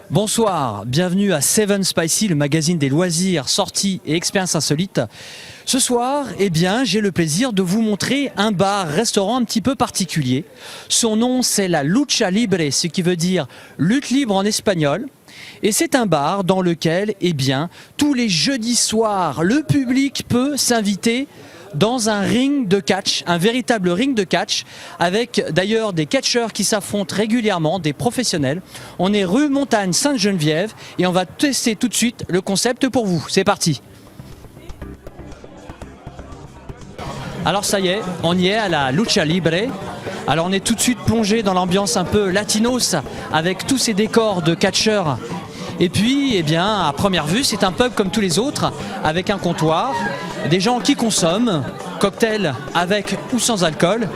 Bonsoir, bienvenue à Seven Spicy, le magazine des loisirs, sorties et expériences insolites. Ce soir, j'ai le plaisir de vous montrer un bar-restaurant un petit peu particulier. Son nom, c'est la Lucha Libre, ce qui veut dire lutte libre en espagnol. Et c'est un bar dans lequel, tous les jeudis soirs, le public peut s'inviter dans un ring de catch, un véritable ring de catch, avec d'ailleurs des catcheurs qui s'affrontent régulièrement, des professionnels. On est rue Montagne Sainte-Geneviève et on va tester tout de suite le concept pour vous. C'est parti. Alors ça y est, on y est à la Lucha Libre. Alors on est tout de suite plongé dans l'ambiance un peu latinos avec tous ces décors de catcheurs. Et puis, à première vue, c'est un pub comme tous les autres, avec un comptoir, des gens qui consomment, cocktails avec ou sans alcool.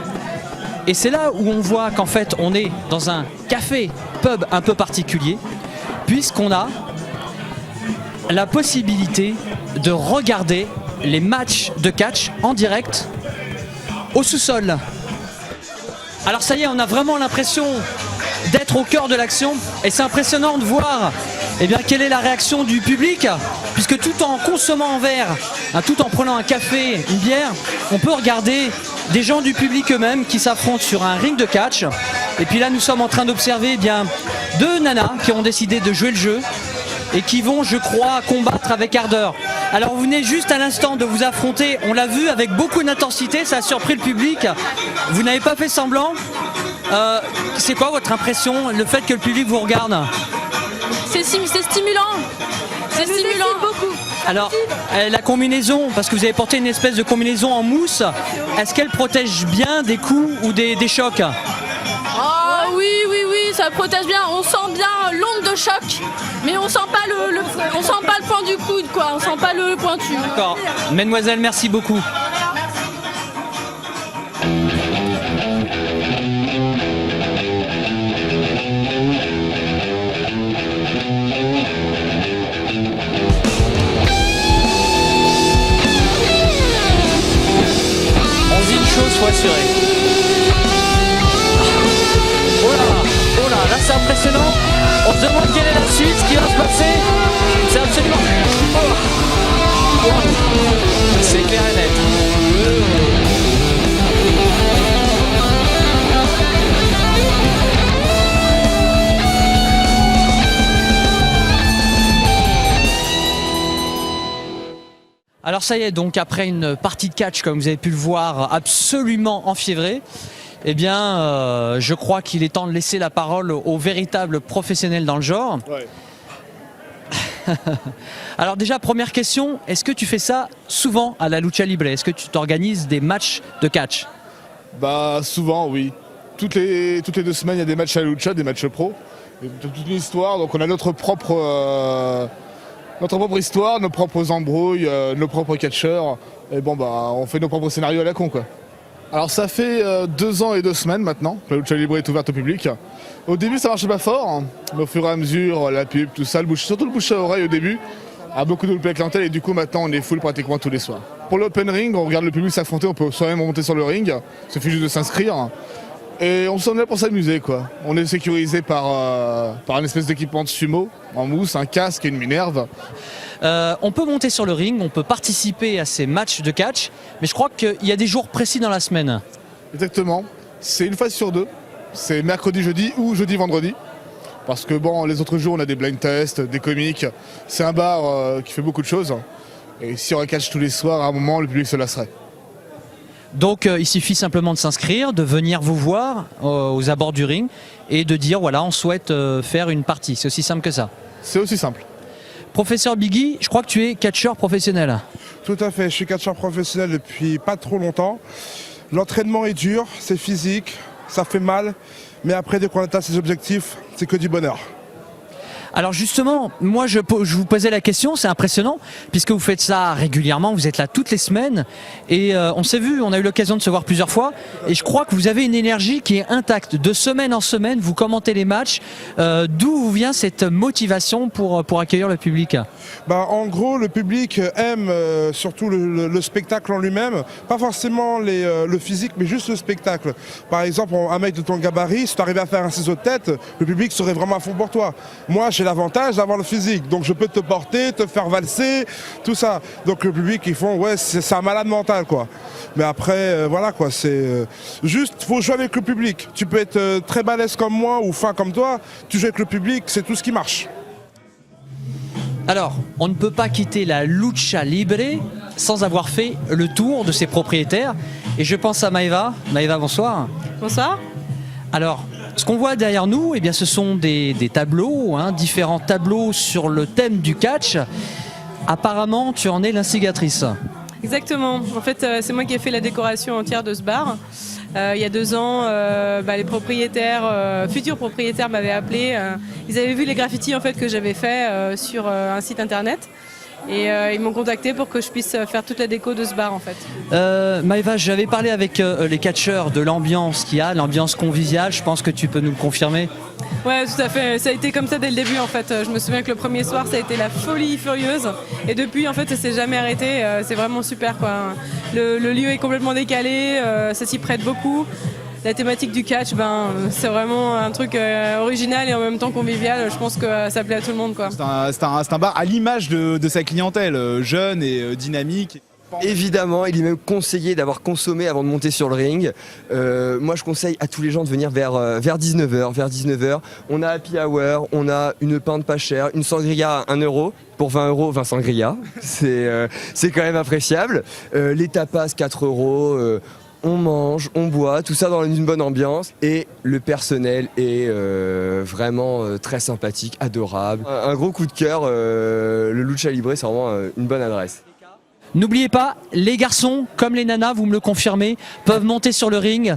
Et c'est là où on voit qu'en fait, on est dans un café-pub un peu particulier, puisqu'on a la possibilité de regarder les matchs de catch en direct au sous-sol. Alors ça y est, on a vraiment l'impression d'être au cœur de l'action, et c'est impressionnant de voir quelle est la réaction du public, puisque tout en consommant un verre, tout en prenant un café, une bière, on peut regarder des gens du public eux-mêmes qui s'affrontent sur un ring de catch. Et puis là, nous sommes en train d'observer deux nanas qui ont décidé de jouer le jeu et qui vont, je crois, combattre avec ardeur. Alors vous venez juste à l'instant de vous affronter, on l'a vu avec beaucoup d'intensité, ça a surpris le public. Vous n'avez pas fait semblant. C'est quoi votre impression, le fait que le public vous regarde ? C'est stimulant. C'est stimulant beaucoup. Alors, la combinaison, parce que vous avez porté une espèce de combinaison en mousse, est-ce qu'elle protège bien des coups ou des chocs ? Oui, ça protège bien. On sent bien l'onde de choc, mais on sent pas on sent pas le point du coude, quoi. On sent pas le pointu. D'accord. Mademoiselle, merci beaucoup. Faut assurer. Oh là, là c'est impressionnant. On se demande quelle est la suite, ce qui va se passer. C'est absolument... C'est clair et net. Alors ça y est, donc après une partie de catch, comme vous avez pu le voir, absolument enfiévrée, je crois qu'il est temps de laisser la parole aux véritables professionnels dans le genre. Ouais. Alors déjà, première question, est-ce que tu fais ça souvent à la Lucha Libre ? Est-ce que tu t'organises des matchs de catch ? Souvent, oui. Toutes les 2 semaines, il y a des matchs à la Lucha, des matchs pro. Et toute une histoire, donc on a notre propre histoire, nos propres embrouilles, nos propres catcheurs. Et on fait nos propres scénarios à la con, quoi. Alors ça fait 2 ans et 2 semaines maintenant que la Lucha Libre est ouverte au public. Au début ça marchait pas fort, mais au fur et à mesure, la pub, tout ça, surtout le bouche à oreille au début, a beaucoup développé la clientèle et du coup maintenant on est full pratiquement tous les soirs. Pour l'open ring, on regarde le public s'affronter, on peut soi-même monter sur le ring, il suffit juste de s'inscrire. Et on s'en est là pour s'amuser, quoi. On est sécurisé par une espèce d'équipement de sumo en mousse, un casque et une minerve. On peut monter sur le ring, on peut participer à ces matchs de catch, mais je crois qu'il y a des jours précis dans la semaine. Exactement, c'est une fois sur 2, c'est mercredi, jeudi ou jeudi, vendredi. Parce que les autres jours on a des blind tests, des comiques, c'est un bar qui fait beaucoup de choses. Et si on catch tous les soirs, à un moment le public se lasserait. Donc il suffit simplement de s'inscrire, de venir vous voir aux abords du ring et de dire voilà, on souhaite faire une partie. C'est aussi simple que ça. C'est aussi simple. Professeur Biggie, je crois que tu es catcheur professionnel. Tout à fait, je suis catcheur professionnel depuis pas trop longtemps. L'entraînement est dur, c'est physique, ça fait mal, mais après dès qu'on atteint ses objectifs, c'est que du bonheur. Alors justement, moi je vous posais la question, c'est impressionnant, puisque vous faites ça régulièrement, vous êtes là toutes les semaines, et on s'est vu, on a eu l'occasion de se voir plusieurs fois, et je crois que vous avez une énergie qui est intacte. De semaine en semaine, vous commentez les matchs, d'où vous vient cette motivation pour accueillir le public ? En gros, le public aime surtout le spectacle en lui-même, pas forcément le physique, mais juste le spectacle. Par exemple, un mec de ton gabarit, si tu arrives à faire un ciseau de tête, le public serait vraiment à fond pour toi. Moi, j'ai l'avantage d'avoir le physique. Donc je peux te porter, te faire valser, tout ça. Donc le public, ils font, ouais, c'est un malade mental, quoi. Mais après, voilà, quoi, c'est juste, faut jouer avec le public. Tu peux être très balèze comme moi ou fin comme toi, tu joues avec le public, c'est tout ce qui marche. Alors, on ne peut pas quitter la Lucha Libre sans avoir fait le tour de ses propriétaires. Et je pense à Maëva. Maëva, bonsoir. Bonsoir. Alors, ce qu'on voit derrière nous, eh bien, ce sont des tableaux, hein, différents tableaux sur le thème du catch. Apparemment, tu en es l'instigatrice. Exactement. En fait, c'est moi qui ai fait la décoration entière de ce bar. Il y a 2 ans, les propriétaires, futurs propriétaires m'avaient appelé. Ils avaient vu les graffitis en fait, que j'avais fait sur un site internet. Et ils m'ont contacté pour que je puisse faire toute la déco de ce bar en fait. Maëva, j'avais parlé avec les catcheurs de l'ambiance qu'il y a, l'ambiance conviviale. Je pense que tu peux nous le confirmer. Ouais, tout à fait. Ça a été comme ça dès le début en fait. Je me souviens que le premier soir, ça a été la folie furieuse. Et depuis, en fait, ça s'est jamais arrêté. C'est vraiment super, quoi. Le lieu est complètement décalé. Ça s'y prête beaucoup. La thématique du catch, c'est vraiment un truc original et en même temps convivial. Je pense que ça plaît à tout le monde, quoi. C'est un bar à l'image de sa clientèle, jeune et dynamique. Évidemment, il est même conseillé d'avoir consommé avant de monter sur le ring. Moi, je conseille à tous les gens de venir vers 19h. Vers 19h, on a happy hour, on a une pinte pas chère, une sangria à 1 €. Pour 20 €, 20 sangria. C'est quand même appréciable. Les tapas, 4 €. On mange, on boit, tout ça dans une bonne ambiance et le personnel est vraiment très sympathique, adorable. Un gros coup de cœur, le Lucha Libre, c'est vraiment une bonne adresse. N'oubliez pas, les garçons comme les nanas, vous me le confirmez, peuvent monter sur le ring.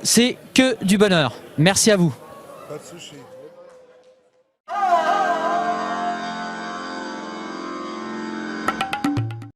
C'est que du bonheur. Merci à vous. Pas de sushi.